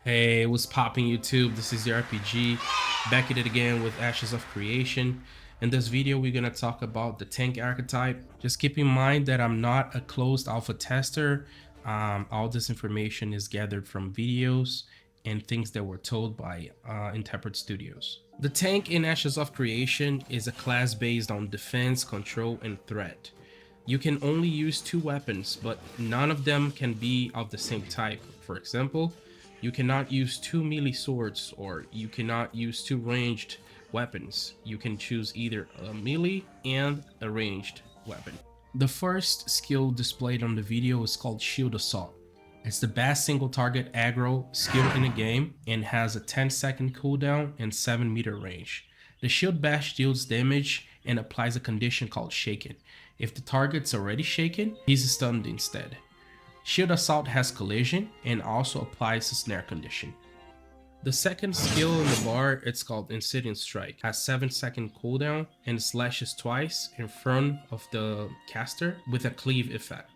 Hey, what's popping YouTube? This is the RPG, back at it again with Ashes of Creation. In this video, we're going to talk about the tank archetype. Just keep in mind that I'm not a closed alpha tester. All this information is gathered from videos and things that were told by Interpret Studios. The tank in Ashes of Creation is a class based on defense, control, and threat. You can only use two weapons, but none of them can be of the same type. For example, you cannot use two melee swords, or you cannot use two ranged weapons. You can choose either a melee and a ranged weapon. The first skill displayed on the video is called Shield Assault. It's the best single target aggro skill in the game and has a 10-second cooldown and 7-meter range. The shield bash deals damage and applies a condition called shaken. If the target's already shaken, he's stunned instead. Shield Assault has collision and also applies a snare condition. The second skill in the bar, it's called Insidious Strike, has 7-second cooldown and slashes twice in front of the caster with a cleave effect.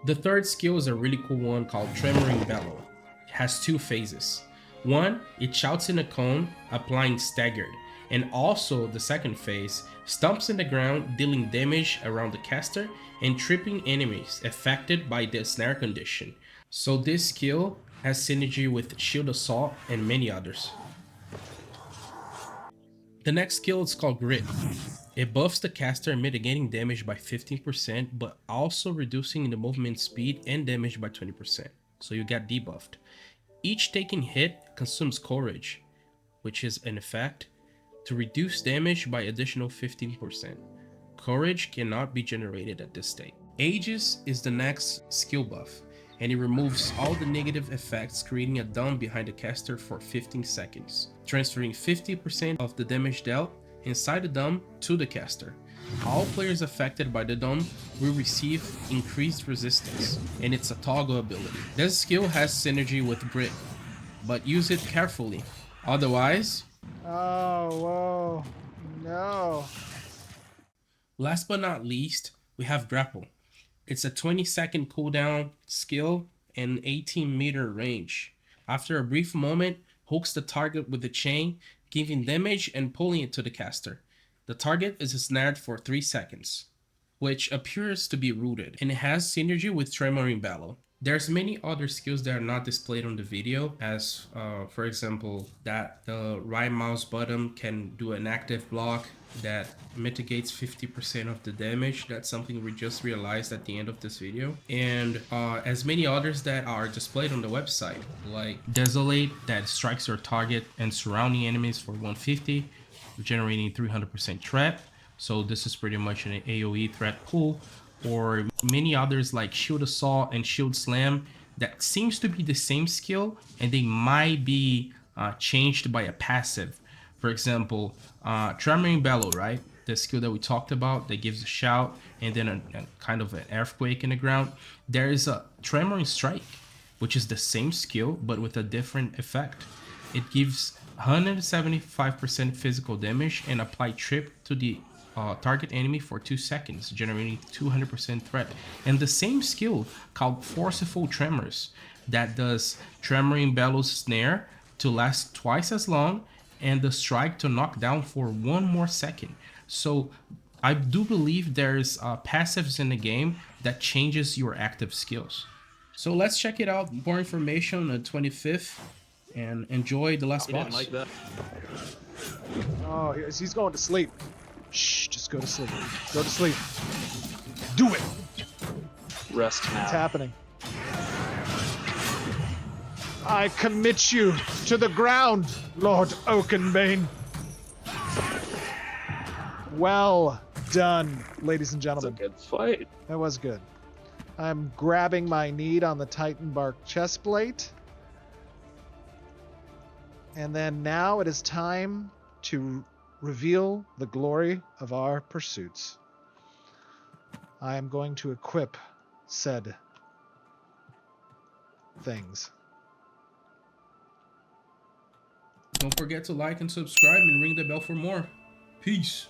The third skill is a really cool one called Tremoring Bellow. It has two phases. One, it shouts in a cone, applying staggered, and also the second phase stomps in the ground, dealing damage around the caster and tripping enemies affected by the snare condition. So this skill has synergy with Shield Assault and many others. The next skill is called Grit. It buffs the caster, mitigating damage by 15%, but also reducing the movement speed and damage by 20%. So you get debuffed. Each taken hit consumes courage, which is an effect to reduce damage by additional 15%. Courage cannot be generated at this state. Aegis is the next skill buff, and it removes all the negative effects, creating a dome behind the caster for 15 seconds, transferring 50% of the damage dealt inside the dome to the caster. All players affected by the dome will receive increased resistance, and it's a toggle ability. This skill has synergy with Grit, but use it carefully, otherwise... Oh, whoa, no. Last but not least, we have Grapple. It's a 20-second cooldown skill and 18-meter range. After a brief moment, hooks the target with the chain, giving damage and pulling it to the caster. The target is snared for 3 seconds, which appears to be rooted, and it has synergy with Tremoring Bellow. There's many other skills that are not displayed on the video, as for example, that the right mouse button can do an active block that mitigates 50% of the damage. That's something we just realized at the end of this video. And as many others that are displayed on the website, like Desolate, that strikes your target and surrounding enemies for 150, generating 300% threat. So this is pretty much an AoE threat pool. Or many others like Shield Assault and Shield Slam that seems to be the same skill, and they might be changed by a passive. For example, Tremoring Bellow, right? The skill that we talked about that gives a shout and then a kind of an earthquake in the ground. There is a Tremoring Strike, which is the same skill but with a different effect. It gives 175% physical damage and apply trip to the target enemy for 2 seconds, generating 200% threat. And the same skill called Forceful Tremors that does Tremoring Bellow's snare to last twice as long and the strike to knock down for 1 more second. So I do believe there's passives in the game that changes your active skills. So let's check it out. More information on the 25th and enjoy the last boss. Like that. Oh, he's going to sleep. Shh, just go to sleep. Go to sleep. Do it! Rest now. It's happening. I commit you to the ground, Lord Oakenbane. Well done, ladies and That's a gentlemen. good fight. That was good. I'm grabbing my need on the Titan Bark chest plate. And then now it is time to reveal the glory of our pursuits. I am going to equip said things. Don't forget to like and subscribe and ring the bell for more. Peace.